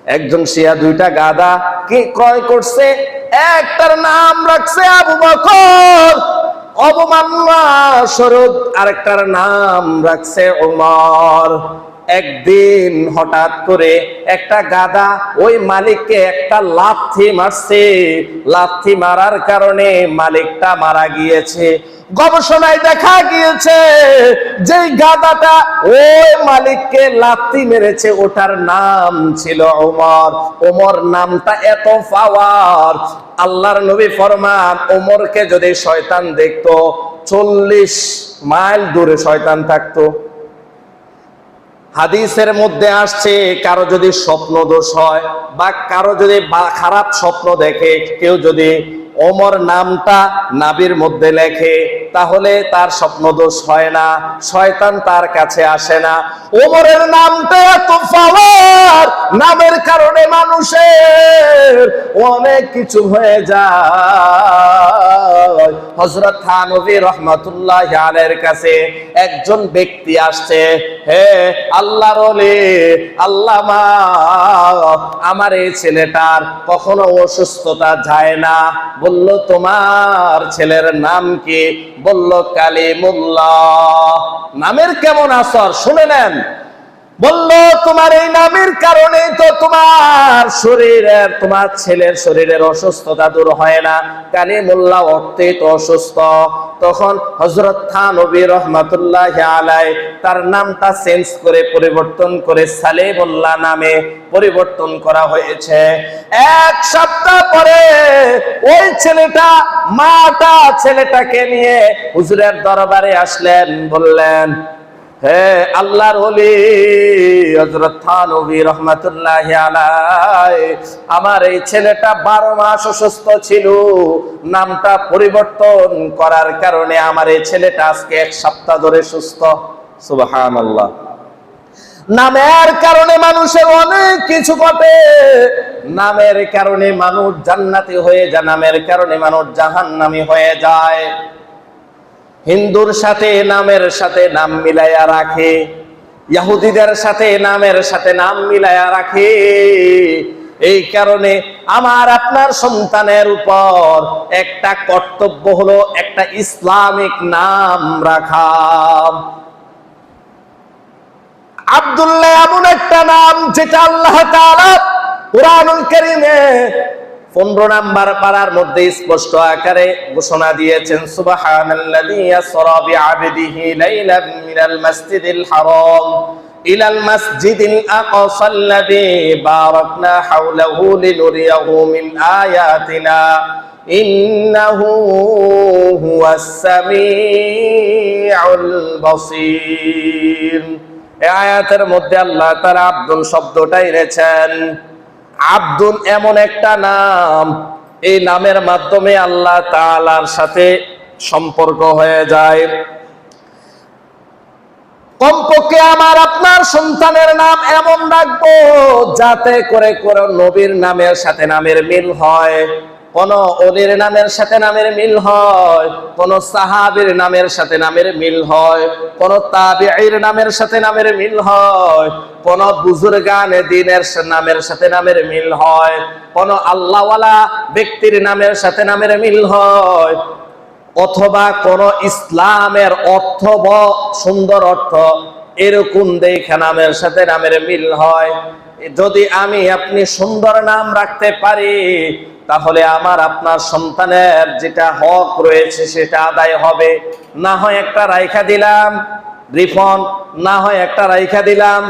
একজন শিয়া দুইটা গাধা কি ক্রয় করছে, একটার নাম রাখছে আবু বকর অবমাননা স্বরূপ, আরেকটার নাম রাখছে ওমর। একদিন হঠাৎ করে একটা গাধা ওই মালিককে একটা লাথি মারছে, লাথি মারার কারণে মালিকটা মারা গিয়েছে। গবেষণায় দেখা গিয়েছে যে গাধাটা ওই মালিককে লাথি মেরেছে ওটার নাম ছিল ওমর। ওমর নামটা এত পাওয়ার, আল্লাহর নবী ফরমান ওমরকে যদি শয়তান দেখতো 40 মাইল দূরে শয়তান থাকতো। হাদিসের মধ্যে আসছে কারো যদি স্বপ্ন দোষ হয় বা কারো যদি খারাপ স্বপ্ন দেখে, কেউ যদি ওমর নামটা নাভির মধ্যে লেখে তাহলে তার স্বপ্ন দোষ হয় না, শয়তান তার কাছে আসে না। ওমরের নামটা এত পাওয়ার, নামের কারণে মানুষের অনেক কিছু হয়ে যায়। হযরত থানভী রাহমাতুল্লাহি আলাইহির কাছে একজন ব্যক্তি আসছে, হে আল্লাহর ওলি, আল্লামা, আমার এই ছেলেটার কখনো অসুস্থতা যায় না। বলল তোমার ছেলের নাম কি? বলল কালিমুল্লাহ। নামের কেমন আসর শুনে নেন। বলল তোমার এই নামের কারণে তো তোমার শরীরের, তোমার ছেলের শরীরের অসুস্থতা দূর হয় না, কালিমুল্লাহ অর্থে তো অসুস্থ। তখন হযরত থানভী রাহমাতুল্লাহি আলাইহি তার নামটা চেঞ্জ করে পরিবর্তন করে সালিমুল্লাহ নামে পরিবর্তন করা হয়েছে। এক সপ্তাহ পরে ওই ছেলেটা, মাটা ছেলেটাকে নিয়ে হুজুরের দরবারে আসলেন, বললেন, হে আল্লাহর ওলি হযরত থানভী রাহমাতুল্লাহি আলাইহি, আমার এই ছেলেটা 12 মাস অসুস্থ ছিল, নামটা পরিবর্তন করার কারণে আমার এই ছেলেটা আজকে 1 সপ্তাহ ধরে সুস্থ। সুবহানাল্লাহ। নামের কারণে মানুষের অনেক কিছু ঘটে। নামের কারণে মানুষ জান্নাতি হয়ে যায়, নামের কারণে মানুষ জাহান্নামী হয়ে যায়। হিন্দুর সাথে নামের সাথে নাম মিলাইয়া রাখে, ইহুদিদের সাথে নামের সাথে নাম মিলাইয়া রাখে। এই কারণে আমার আপনার সন্তানের উপর একটা কর্তব্য হলো একটা ইসলামিক নাম রাখা। আব্দুল্লাহ এমন একটা নাম যেটা আল্লাহ তাআলা কুরআনুল কারীমে 15 নাম্বার পারার মধ্যে স্পষ্ট আকারে ঘোষণা দিয়েছেন, সুবহানাল্লাযী ইয়াসরা বিআবদিহি লাইলাম মিনাল মাসজিদিল হারাম ইলাল মাসজিদিল আকসাল্লাযী বারাকনা হাওলাহু লিনুরিয়াহু মিন আয়াতিনা ইন্নাহু হুয়াস সামিউল বাসীর। এই আয়াতের মধ্যে আল্লাহ তাআলা আব্দুল শব্দটা এনেছেন। আব্দুল এমন একটা নাম, এই নামের মাধ্যমে আল্লাহ তাআলার সাথে সম্পর্ক হয়ে যায়। কমপক্ষে আমার আপনার সন্তানের নাম এমন রাখবো যাতে করে কোন নবীর নামের সাথে নামের মিল হয়, কোন ওলির নামের সাথে নামের মিল হয়, কোন সাহাবীর নামের সাথে নামের মিল হয়, কোন তাবিঈর নামের সাথে নামের মিল হয়, কোন বুজুর্গানে দ্বীনের নামের সাথে নামের মিল হয়, কোন আল্লাহওয়ালা ব্যক্তির নামের সাথে নামের মিল হয়, অথবা কোন ইসলামের অর্থ বা সুন্দর অর্থ এরকম দেখে নামের সাথে নামের মিল হয়। যদি আমি আপনি সুন্দর নাম রাখতে পারি তাহলে আমার আপনার সন্তানের যেটা হক রয়েছে সেটা আদায় হবে। না হয় একটা রাইখা দিলাম রিফন, না হয় একটা রাইখা দিলাম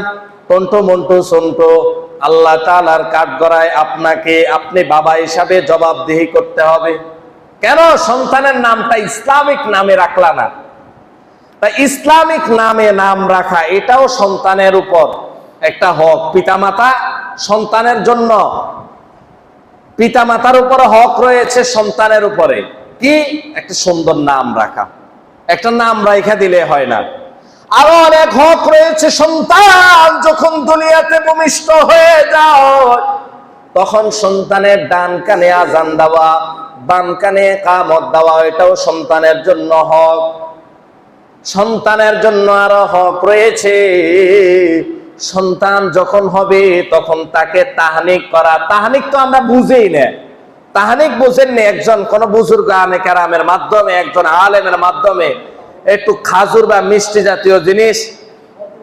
টন্টু মন্টু সন্টু, আল্লাহ তাআলার কাঠগড়ায় আপনাকে আপনি বাবা হিসাবে জবাবদিহি করতে হবে। কেন সন্তানের নামটা ইসলামিক নামে রাখলা না? তা ইসলামিক নামে নাম রাখা এটাও সন্তানের উপর একটা হক। পিতামাতা সন্তানের জন্য, পিতামাতার উপর হক রয়েছে সন্তানের উপরে, কি একটা সুন্দর নাম রাখা। একটা নাম রাখা দিলে হয় না, আরো অনেক হক রয়েছে। সন্তান যখন দুনিয়াতে ভূমিষ্ঠ হয়ে যায় তখন সন্তানের ডান কানে আজান দেওয়া, বাম কানে ইকামত দেওয়া, এটাও সন্তানের জন্য হক। সন্তানের জন্য আরো হক রয়েছে, সন্তান যখন হবে তখন তাকে তাহনিক করা। তাহনিক তো আমরা বুঝেই না, তাহনিক বুঝেননি। একজন কোন বুজুর্গ আনে কারামের মাধ্যমে, একজন আলেমের মাধ্যমে একটু খাজুর বা মিষ্টি জাতীয় জিনিস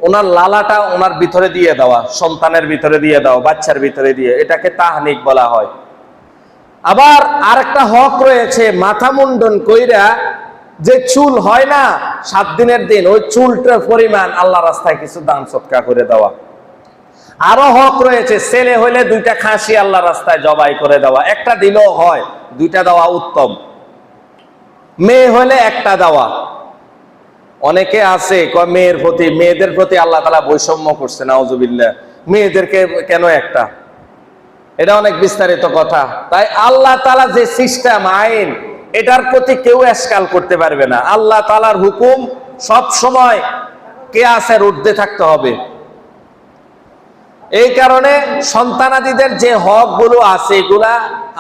ওনার লালাটা ওনার ভিতরে দিয়ে দেওয়া, সন্তানের ভিতরে দিয়ে দেওয়া, বাচ্চার ভিতরে দিয়ে, এটাকে তাহনিক বলা হয়। আবার আরেকটা হক রয়েছে, মাথা মুন্ডন কইরা যে চুল হয় না 7 দিনের দিন, ওই চুলটার পরিমাণ আল্লাহ রাস্তায় কিছু দান সদকা করে দেওয়া। আরো হক রয়েছে, ছেলে হইলে 2টা খাসি আল্লাহ রাস্তায় জবাই করে দেওয়া, একটা দিলেও হয়, 2টা দেওয়া উত্তম। মেয়ে হইলে 1টা দেওয়া। অনেকে আছে কয় মেয়েদের প্রতি আল্লাহ তাআলা বৈষম্য করছে, নাউজুবিল্লাহ, মেয়েদেরকে কেন 1টা? এটা অনেক বিস্তারিত কথা। তাই আল্লাহ তাআলা যে সিস্টেম, আইন, এটার প্রতি কেউ এসকাল করতে পারবে না। আল্লাহ তাআলার হুকুম সব সময় কিয়াসের ঊর্ধ্বে থাকতে হবে। এই কারণে সন্তানাদিদের যে হক গুলো আছে এগুলা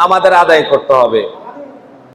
আমাদের আদায় করতে হবে।